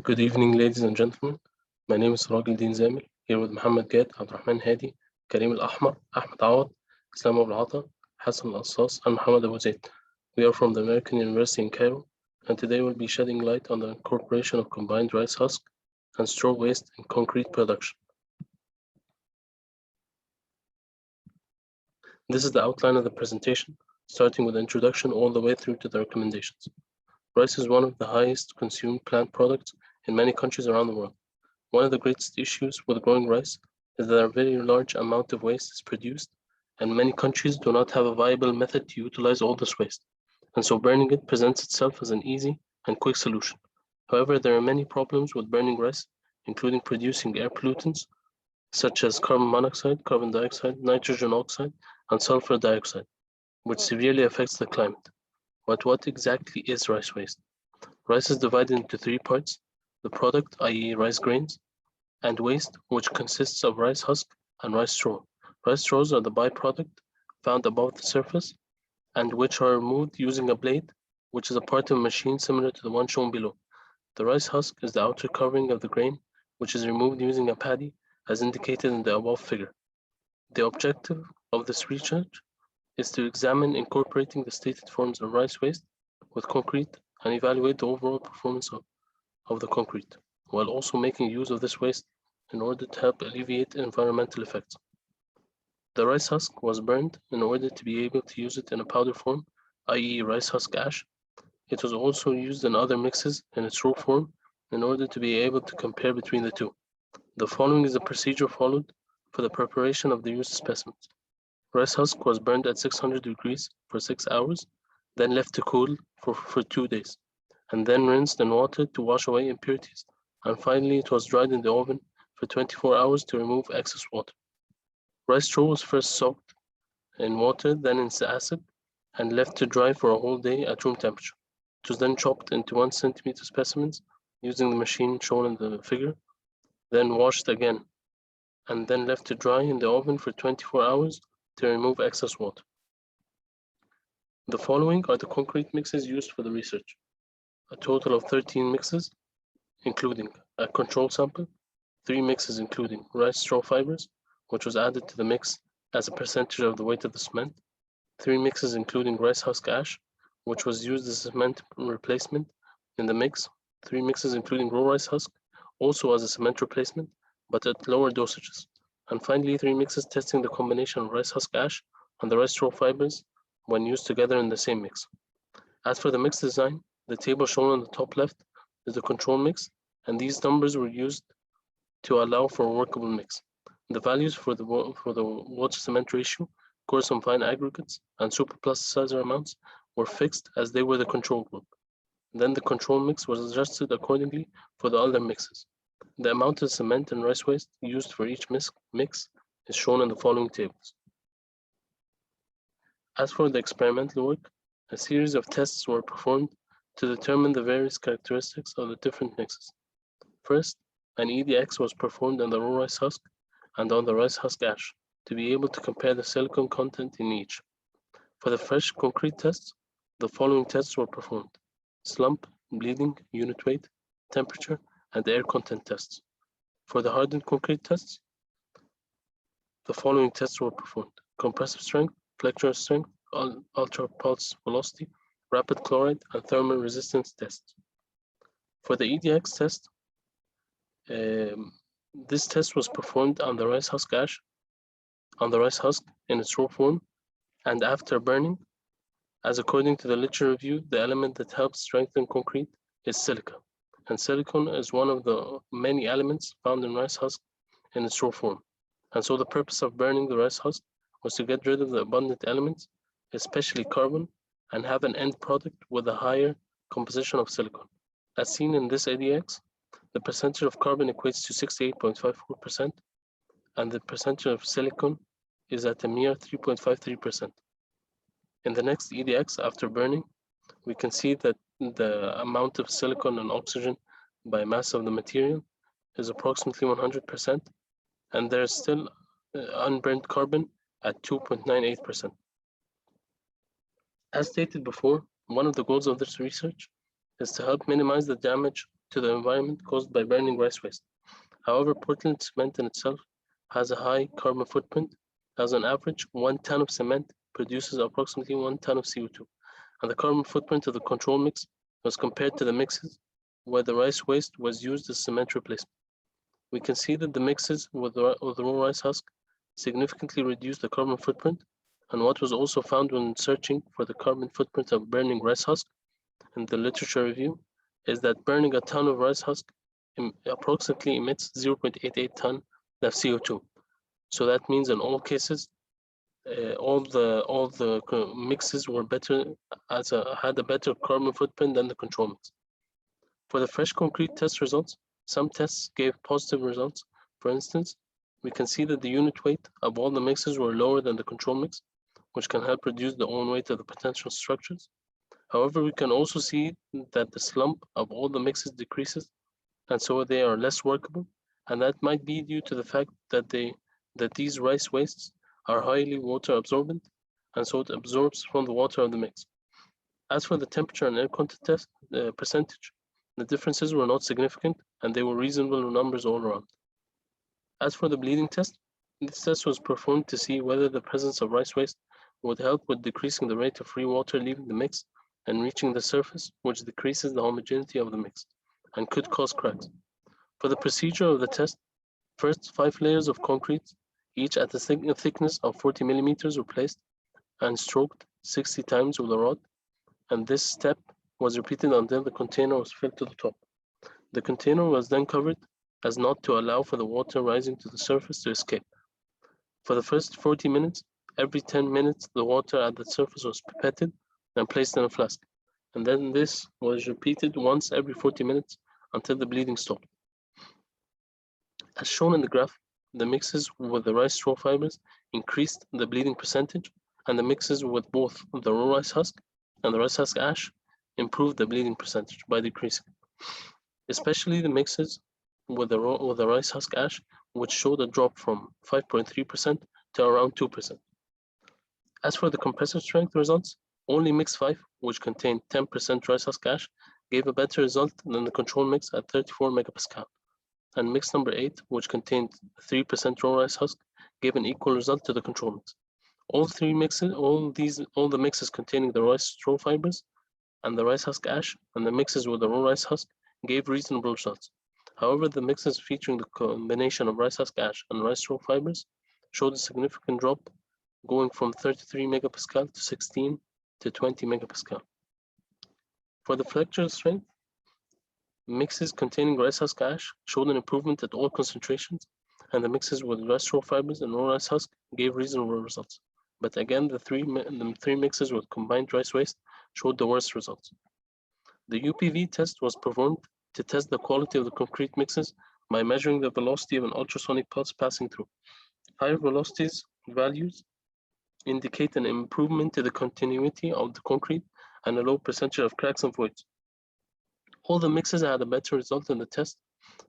Good evening, ladies and gentlemen. My name is Ragil Din Zamil, here with Muhammad Gad, Abdurrahman Hadi, Karim Al-Ahmar, Ahmed Awad, Islam Abul Ata, Hassan Al-Assas, and Muhammad Abu Zaid. We are from the American University in Cairo, and today we'll be shedding light on the incorporation of combined rice husk and straw waste in concrete production. This is the outline of the presentation, starting with the introduction all the way through to the recommendations. Rice is one of the highest consumed plant products in many countries around the world. One of the greatest issues with growing rice is that a very large amount of waste is produced, and many countries do not have a viable method to utilize all this waste, and so burning it presents itself as an easy and quick solution. However, there are many problems with burning rice, including producing air pollutants such as carbon monoxide, carbon dioxide, nitrogen oxide, and sulfur dioxide, which severely affects the climate. But what exactly is rice waste? Rice is divided into three parts: the product, i.e. rice grains, and waste, which consists of rice husk and rice straw. Rice straws are the byproduct found above the surface and which are removed using a blade, which is a part of a machine similar to the one shown below. The rice husk is the outer covering of the grain, which is removed using a paddy, as indicated in the above figure. The objective of this research is to examine incorporating the stated forms of rice waste with concrete and evaluate the overall performance of the concrete, while also making use of this waste in order to help alleviate environmental effects. The rice husk was burned in order to be able to use it in a powder form, i.e. rice husk ash. It was also used in other mixes in its raw form in order to be able to compare between the two. The following is the procedure followed for the preparation of the used specimens. Rice husk was burned at 600 degrees for 6 hours, then left to cool for 2 days, and then rinsed in water to wash away impurities, and finally it was dried in the oven for 24 hours to remove excess water. Rice straw was first soaked in water, then in acid, and left to dry for a whole day at room temperature. It was then chopped into 1 centimeter specimens using the machine shown in the figure, then washed again, and then left to dry in the oven for 24 hours to remove excess water. The following are the concrete mixes used for the research. A total of 13 mixes, including a control sample, 3 mixes including rice straw fibers, which was added to the mix as a percentage of the weight of the cement, 3 mixes including rice husk ash, which was used as a cement replacement in the mix, 3 mixes including raw rice husk, also as a cement replacement, but at lower dosages, and finally 3 mixes testing the combination of rice husk ash and the rice straw fibers when used together in the same mix. As for the mix design, the table shown on the top left is the control mix, and these numbers were used to allow for a workable mix. The values for the water-cement ratio, coarse and fine aggregates, and superplasticizer amounts were fixed as they were the control group. Then the control mix was adjusted accordingly for the other mixes. The amount of cement and rice waste used for each mix is shown in the following tables. As for the experimental work, a series of tests were performed to determine the various characteristics of the different mixes. First, an EDX was performed on the raw rice husk and on the rice husk ash to be able to compare the silicon content in each. For the fresh concrete tests, the following tests were performed: slump, bleeding, unit weight, temperature, and air content tests. For the hardened concrete tests, the following tests were performed: compressive strength, flexural strength, ultra pulse velocity, rapid chloride, and thermal resistance tests. For the EDX test, this test was performed on the rice husk ash, on the rice husk in its raw form, and after burning, as according to the literature review, the element that helps strengthen concrete is silica, and silicon is one of the many elements found in rice husk in its raw form. And so the purpose of burning the rice husk was to get rid of the abundant elements, especially carbon, and have an end product with a higher composition of silicon. As seen in this ADX, the percentage of carbon equates to 68.54%, and the percentage of silicon is at a mere 3.53%. In the next EDX, after burning, we can see that the amount of silicon and oxygen by mass of the material is approximately 100%, and there is still unburned carbon at 2.98%. As stated before, one of the goals of this research is to help minimize the damage to the environment caused by burning rice waste. However, Portland cement in itself has a high carbon footprint, as on average, 1 ton of cement produces approximately 1 ton of CO2, and the carbon footprint of the control mix was compared to the mixes where the rice waste was used as cement replacement. We can see that the mixes with the raw rice husk significantly reduced the carbon footprint, and what was also found when searching for the carbon footprint of burning rice husk in the literature review is that burning a ton of rice husk approximately emits 0.88 ton of CO2. So that means in all cases, all the mixes were better had a better carbon footprint than the control mix. For the fresh concrete test results, some tests gave positive results. For instance, we can see that the unit weight of all the mixes were lower than the control mix, which can help reduce the own weight of the potential structures. However, we can also see that the slump of all the mixes decreases, and so they are less workable, and that might be due to the fact that these rice wastes are highly water absorbent, and so it absorbs from the water of the mix. As for the temperature and air content test percentage, the differences were not significant, and they were reasonable numbers all around. As for the bleeding test, this test was performed to see whether the presence of rice waste would help with decreasing the rate of free water leaving the mix and reaching the surface, which decreases the homogeneity of the mix and could cause cracks. For the procedure of the test, first 5 layers of concrete, each at a thickness of 40 millimeters, were placed and stroked 60 times with a rod, and this step was repeated until the container was filled to the top. The container was then covered as not to allow for the water rising to the surface to escape. For the first 40 minutes, every 10 minutes, the water at the surface was pipetted and placed in a flask, and then this was repeated once every 40 minutes until the bleeding stopped. As shown in the graph, the mixes with the rice straw fibers increased the bleeding percentage, and the mixes with both the raw rice husk and the rice husk ash improved the bleeding percentage by decreasing. Especially the mixes with the rice husk ash, which showed a drop from 5.3% to around 2%. As for the compressive strength results, only mix 5, which contained 10% rice husk ash, gave a better result than the control mix at 34 megapascal. And mix number 8, which contained 3% raw rice husk, gave an equal result to the control mix. All the mixes containing the rice straw fibers and the rice husk ash and the mixes with the raw rice husk gave reasonable results. However, the mixes featuring the combination of rice husk ash and rice straw fibers showed a significant drop, going from 33 megapascal to 16 to 20 megapascal. For the flexural strength, mixes containing rice husk ash showed an improvement at all concentrations, and the mixes with rice straw fibers and raw rice husk gave reasonable results. But again, the three mixes with combined rice waste showed the worst results. The UPV test was performed to test the quality of the concrete mixes by measuring the velocity of an ultrasonic pulse passing through. Higher velocities values indicate an improvement to the continuity of the concrete and a low percentage of cracks and voids. All the mixes had a better result in the test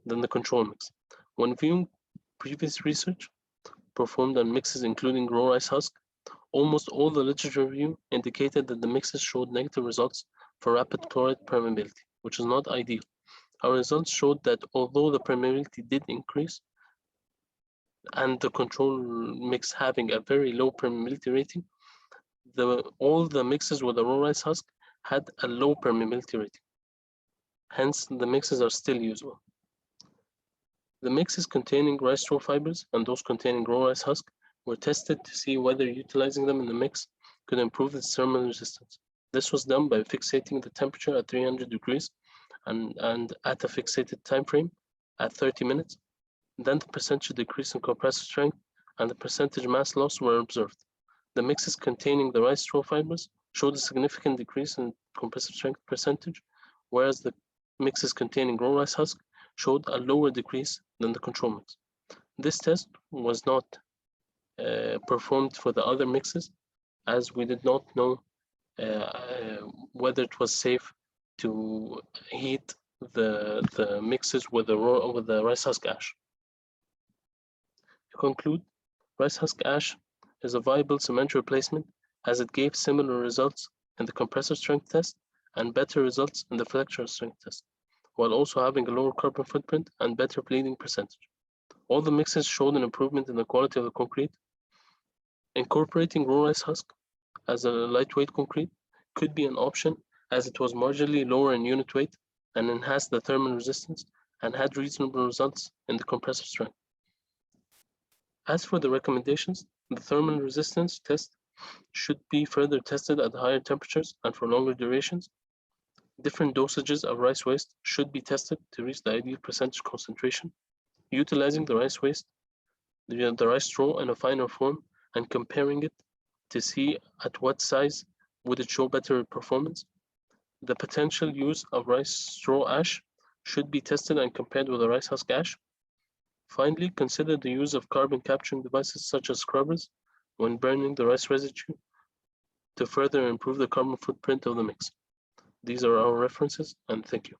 than the control mix. When viewing previous research performed on mixes including raw rice husk, almost all the literature review indicated that the mixes showed negative results for rapid chloride permeability, which is not ideal. Our results showed that although the permeability did increase, and the control mix having a very low permeability rating, all the mixes with the raw rice husk had a low permeability rating. Hence, the mixes are still usable. The mixes containing rice straw fibers and those containing raw rice husk were tested to see whether utilizing them in the mix could improve its thermal resistance. This was done by fixating the temperature at 300 degrees and at a fixated time frame at 30 minutes. Then the percentage decrease in compressive strength and the percentage mass loss were observed. The mixes containing the rice straw fibers showed a significant decrease in compressive strength percentage, whereas the mixes containing raw rice husk showed a lower decrease than the control mix. This test was not performed for the other mixes, as we did not know whether it was safe to heat the mixes with the rice husk ash. To conclude, rice husk ash is a viable cement replacement as it gave similar results in the compressive strength test and better results in the flexural strength test. while also having a lower carbon footprint and better bleeding percentage. All the mixes showed an improvement in the quality of the concrete. Incorporating raw rice husk as a lightweight concrete could be an option, as it was marginally lower in unit weight and enhanced the thermal resistance and had reasonable results in the compressive strength. As for the recommendations, the thermal resistance test should be further tested at higher temperatures and for longer durations. Different dosages of rice waste should be tested to reach the ideal percentage concentration, utilizing the rice waste, the rice straw in a finer form, and comparing it to see at what size would it show better performance. The potential use of rice straw ash should be tested and compared with the rice husk ash. Finally, consider the use of carbon capturing devices such as scrubbers when burning the rice residue to further improve the carbon footprint of the mix. These are our references, and thank you.